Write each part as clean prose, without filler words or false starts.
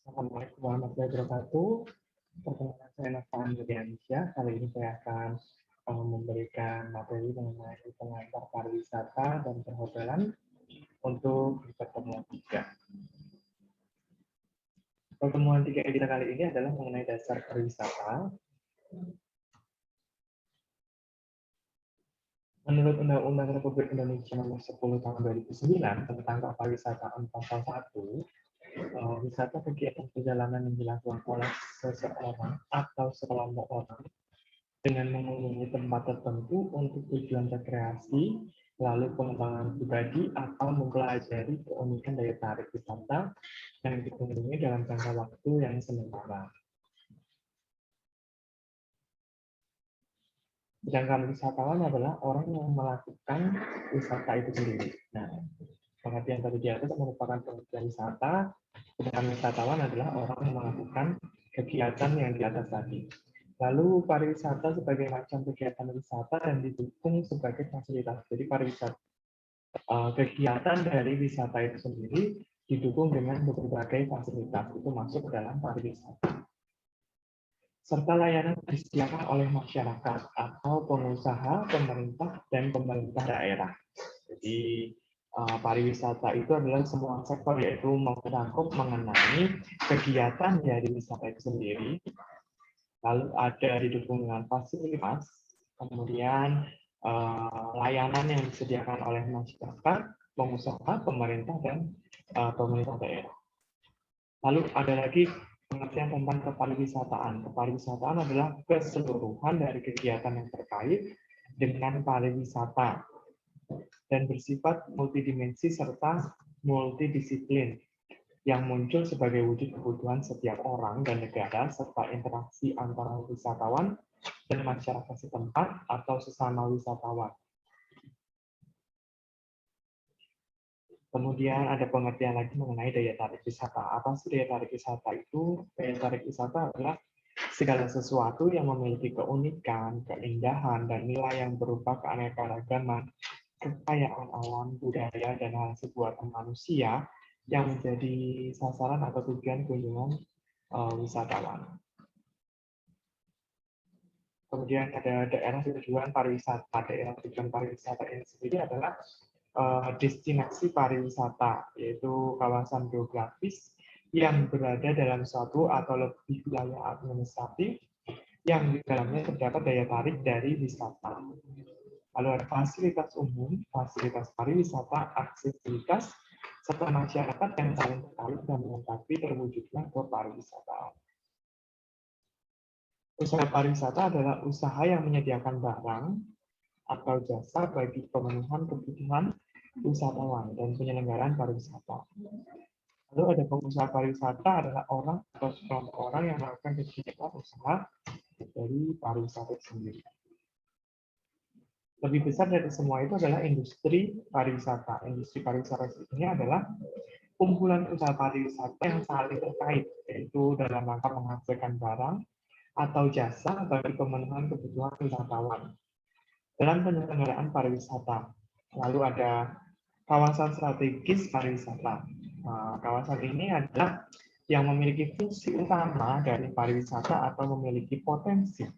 Assalamualaikum warahmatullahi wabarakatuh. Perkenalkan saya Nafaan Yudhiansya. Kali ini saya akan memberikan materi mengenai pengantar pariwisata dan perhotelan untuk pertemuan 3. Pertemuan 3 kita kali ini adalah mengenai dasar pariwisata. Menurut Undang-Undang Republik Indonesia Nomor 10 Tahun 2009 tentang Pariwisataan Pasal 1, wisata kegiatan perjalanan yang dilakukan oleh seseorang atau sekelompok orang dengan mengunjungi tempat tertentu untuk tujuan rekreasi, lalu pengembangan pribadi, atau mempelajari keunikan daya tarik wisata yang dikunjungi dalam jangka waktu yang sementara. Sedangkan wisatawan adalah orang yang melakukan wisata itu sendiri. Nah, pengertian tadi di atas merupakan pengertian wisata, sedangkan wisatawan adalah orang yang melakukan kegiatan yang di atas tadi. Lalu pariwisata sebagai macam kegiatan wisata dan didukung sebagai fasilitas. Jadi pariwisata kegiatan dari wisata itu sendiri didukung dengan berbagai fasilitas. Itu masuk ke dalam pariwisata. Serta layanan disediakan oleh masyarakat atau pengusaha, pemerintah, dan pemerintah daerah. Jadi pariwisata itu adalah semua sektor, yaitu mencakup mengenai kegiatan dari wisata itu sendiri, lalu ada didukung dengan fasilitas, kemudian layanan yang disediakan oleh masyarakat, pengusaha, pemerintah, dan pemerintah daerah. Lalu ada lagi pengertian tentang kepariwisataan. Kepariwisataan adalah keseluruhan dari kegiatan yang terkait dengan pariwisata dan bersifat multidimensi serta multidisiplin yang muncul sebagai wujud kebutuhan setiap orang dan negara serta interaksi antara wisatawan dan masyarakat setempat atau sesama wisatawan. Kemudian ada pengertian lagi mengenai daya tarik wisata. Apa sih daya tarik wisata itu? Daya tarik wisata adalah segala sesuatu yang memiliki keunikan, keindahan, dan nilai yang berupa keanekaragaman, kekayaan alam, budaya, dan hasil buatan manusia yang menjadi sasaran atau tujuan kunjungan wisatawan. Kemudian ada daerah tujuan pariwisata. Daerah tujuan pariwisata ini sendiri adalah destinasi pariwisata, yaitu kawasan geografis yang berada dalam suatu atau lebih wilayah administratif yang di dalamnya terdapat daya tarik dari wisata. Lalu ada fasilitas umum, fasilitas pariwisata, aksesibilitas, serta masyarakat yang saling terkait dan melengkapi terwujudnya kepariwisataan. Usaha pariwisata adalah usaha yang menyediakan barang atau jasa bagi pemenuhan kebutuhan wisatawan dan penyelenggaraan pariwisata. Lalu ada pengusaha pariwisata adalah orang atau sekelompok orang yang melakukan kegiatan usaha dari pariwisata sendiri. Lebih besar dari semua itu adalah industri pariwisata. Industri pariwisata ini adalah kumpulan usaha pariwisata yang saling terkait, yaitu dalam rangka menghasilkan barang atau jasa bagi pemenuhan kebutuhan wisatawan dalam penyelenggaraan pariwisata. Lalu ada kawasan strategis pariwisata. Kawasan ini adalah yang memiliki fungsi utama dari pariwisata atau memiliki potensi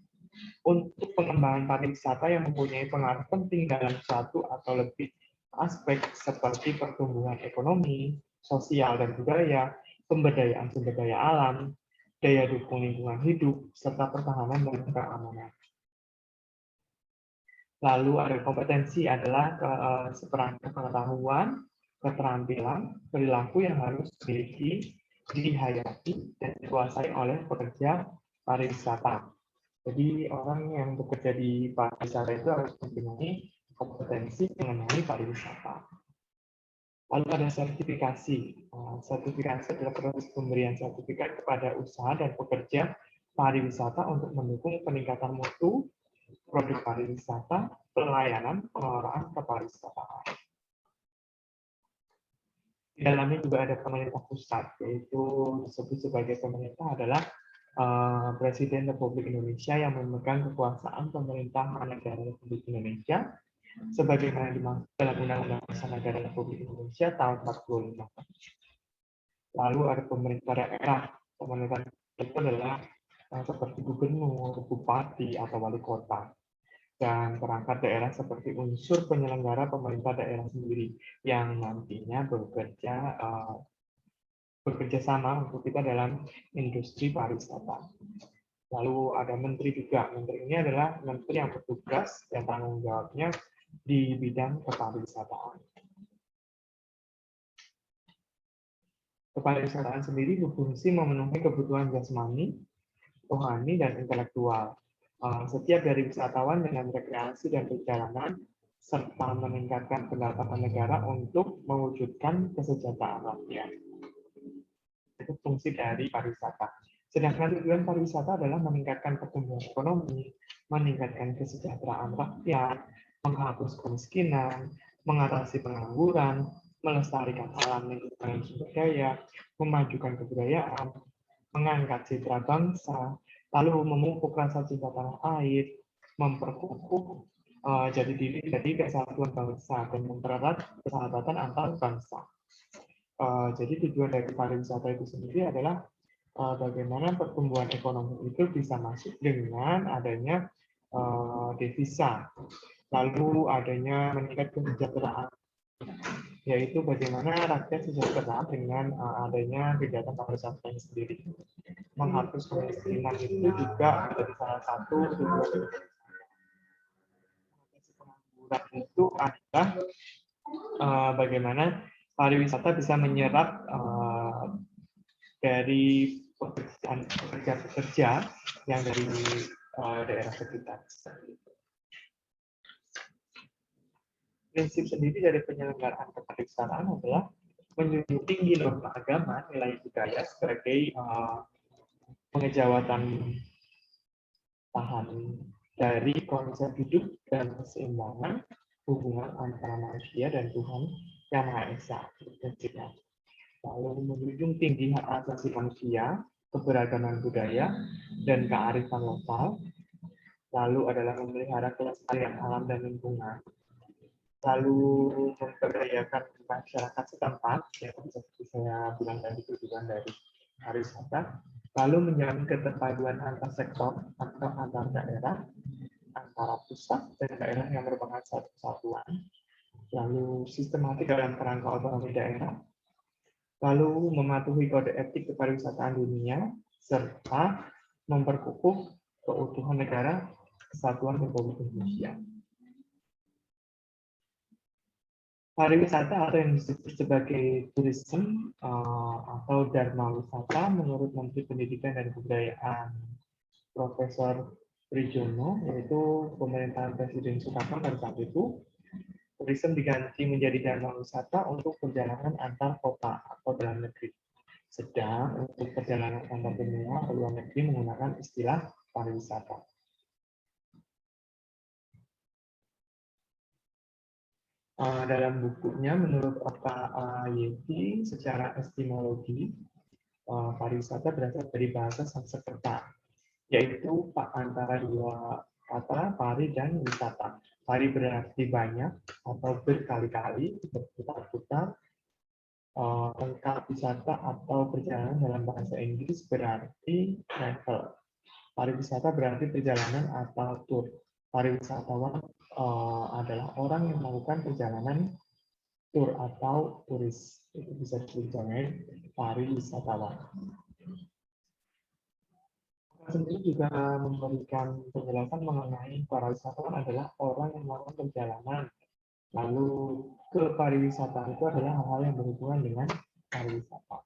untuk pengembangan pariwisata yang mempunyai pengaruh penting dalam satu atau lebih aspek seperti pertumbuhan ekonomi, sosial dan budaya, pemberdayaan sumber daya alam, daya dukung lingkungan hidup, serta pertahanan dan keamanan. Lalu ada kompetensi adalah seperangkat pengetahuan, keterampilan, perilaku yang harus dimiliki, dihayati, dan dikuasai oleh pekerja pariwisata. Jadi orang yang bekerja di pariwisata itu harus mempunyai kompetensi mengenai pariwisata. Lalu ada sertifikasi. Sertifikasi adalah proses pemberian sertifikat kepada usaha dan pekerja pariwisata untuk mendukung peningkatan mutu produk pariwisata, pelayanan, pengelolaan kepariwisataan. Di dalamnya juga ada pemerintah pusat, yaitu disebut sebagai pemerintah adalah Presiden Republik Indonesia yang memegang kekuasaan pemerintahan negara Republik Indonesia sebagaimana dimaksud dalam Undang-Undang Dasar Negara Republik Indonesia tahun 45. Lalu ada pemerintah daerah. Pemerintah itu adalah seperti gubernur, bupati, atau wali kota. Dan perangkat daerah seperti unsur penyelenggara pemerintah daerah sendiri yang nantinya bekerja sama untuk kita dalam industri pariwisata. Lalu ada menteri juga. Menteri ini adalah menteri yang bertugas dan tanggung jawabnya di bidang kepariwisataan. Kepariwisataan sendiri berfungsi memenuhi kebutuhan jasmani, rohani, dan intelektual. Setiap dari wisatawan dengan rekreasi dan perjalanan, serta meningkatkan pendapatan negara untuk mewujudkan kesejahteraan rakyat. Itu fungsi dari pariwisata. Sedangkan tujuan pariwisata adalah meningkatkan pertumbuhan ekonomi, meningkatkan kesejahteraan rakyat, menghapus kemiskinan, mengatasi pengangguran, melestarikan alam lingkungan dan sumber daya, memajukan kebudayaan, mengangkat citra bangsa, lalu memupuk rasa cinta tanah air, memperkukuh jati diri dari kesatuan bangsa dan mempererat persahabatan antar bangsa. Jadi tujuan dari pariwisata itu sendiri adalah bagaimana pertumbuhan ekonomi itu bisa masuk dengan adanya devisa, lalu adanya meningkat kesejahteraan, yaitu bagaimana rakyat sejahtera dengan adanya kegiatan pariwisata ini sendiri. Menghapus kemiskinan itu juga menjadi salah satu tujuan. Pengangguran itu adalah bagaimana pariwisata bisa menyerap dari pekerja-pekerja yang dari daerah sekitar. Prinsip sendiri dari penyelenggaraan kepariwisataan adalah menjunjung tinggi norma agama, nilai budaya sebagai pengejawatan tahan dari konsep hidup dan keseimbangan hubungan antara manusia dan Tuhan Yang Maha Esa. Lalu menjunjung tinggi hak asasi manusia, keberagaman budaya, dan kearifan lokal. Lalu adalah memelihara kelestarian alam dan lingkungan. Lalu memberdayakan masyarakat setempat, yang seperti saya bilang tadi, tujuan dari pariwisata. Lalu menjamin keterpaduan antar sektor atau antar daerah, antara pusat dan daerah yang merupakan satu kesatuan. Lalu sistematik dalam kerangka otonomi daerah. Lalu mematuhi kode etik kepariwisataan dunia, serta memperkukuh keutuhan negara kesatuan Republik Indonesia. Pariwisata atau yang disebut sebagai tourism atau dharma wisata menurut Menteri Pendidikan dan Kebudayaan Profesor Prijono, yaitu pemerintahan Presiden Soekarno pada saat itu, tourism diganti menjadi dharma wisata untuk perjalanan antar kota atau dalam negeri. Sedang untuk perjalanan antar benua atau luar negeri menggunakan istilah pariwisata. Dalam bukunya, menurut Oka Yeti, secara etimologi, pariwisata berasal dari bahasa Sanskerta, yaitu antara dua kata pari dan wisata. Pari berarti banyak atau berkali-kali, berputar-putar. Lengkap wisata atau perjalanan dalam bahasa Inggris berarti travel. Pariwisata berarti perjalanan atau tour. Pariwisatawan adalah orang yang melakukan perjalanan tour atau turis. Itu bisa disebut dengan pariwisatawan. Sendiri juga memberikan penjelasan mengenai pariwisatawan adalah orang yang melakukan perjalanan. Lalu ke pariwisata itu adalah hal-hal yang berhubungan dengan pariwisata.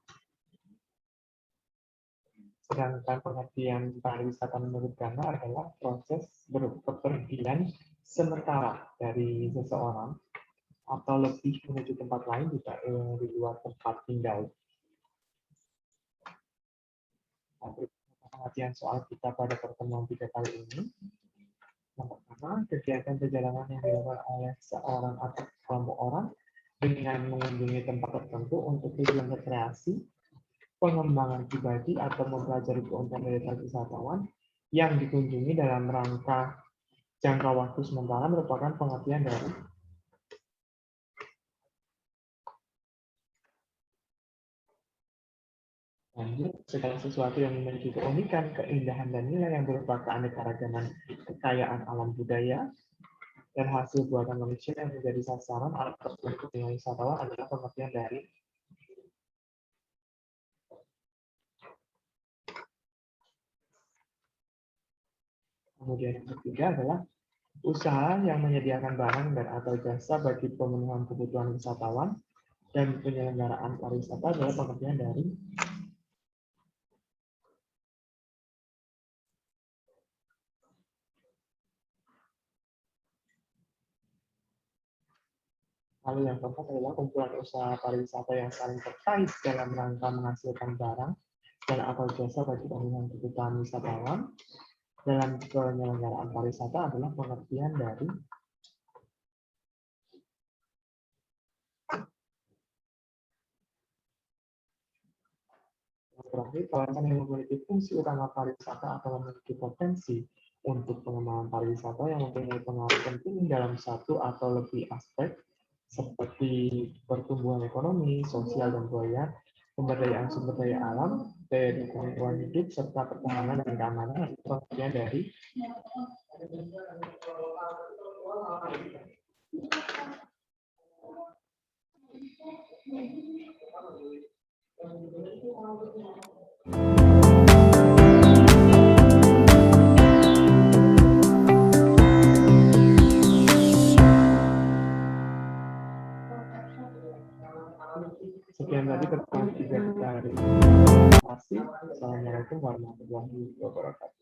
Sedangkan pengertian pariwisata menurut Gana adalah proses bepergian sementara dari seseorang atau lebih menuju tempat lain di luar tempat tinggal. Pengertian soal kita pada pertemuan 3 kali ini. Yang pertama, kegiatan perjalanan yang dilakukan oleh seorang atau kelompok orang dengan mengunjungi tempat tertentu untuk tujuan rekreasi, pengembangan pribadi, atau mempelajari keunikan dari wisatawan yang dikunjungi dalam rangka jangka waktu sementara merupakan pengertian dari Lanjut, segala sesuatu yang memiliki keunikan, keindahan, dan nilai yang berupa keanekaragaman kekayaan alam budaya dan hasil buatan manusia yang menjadi sasaran atau bentuk nilai wisatawan adalah pengertian dari. Kemudian yang ketiga adalah usaha yang menyediakan barang dan atau jasa bagi pemenuhan kebutuhan wisatawan dan penyelenggaraan pariwisata adalah pengertian dari. Lalu yang keempat adalah kumpulan usaha pariwisata yang saling terkait dalam rangka menghasilkan barang dan atau jasa bagi pemenuhan kebutuhan wisatawan dalam penyelenggaraan pariwisata adalah pengertian dari. Terakhir, kawasan yang memiliki fungsi utama pariwisata atau memiliki potensi untuk pengembangan pariwisata yang mempunyai pengaruh penting dalam satu atau lebih aspek seperti pertumbuhan ekonomi, sosial dan budaya, pemberdayaan sumber daya alam, daya dukung lingkungan hidup, serta pertahanan dan keamanan itu pengertian dari. Sekian tadi pertemuan 3 kita hari ini. Terima kasih. Assalamualaikum warahmatullahi wabarakatuh.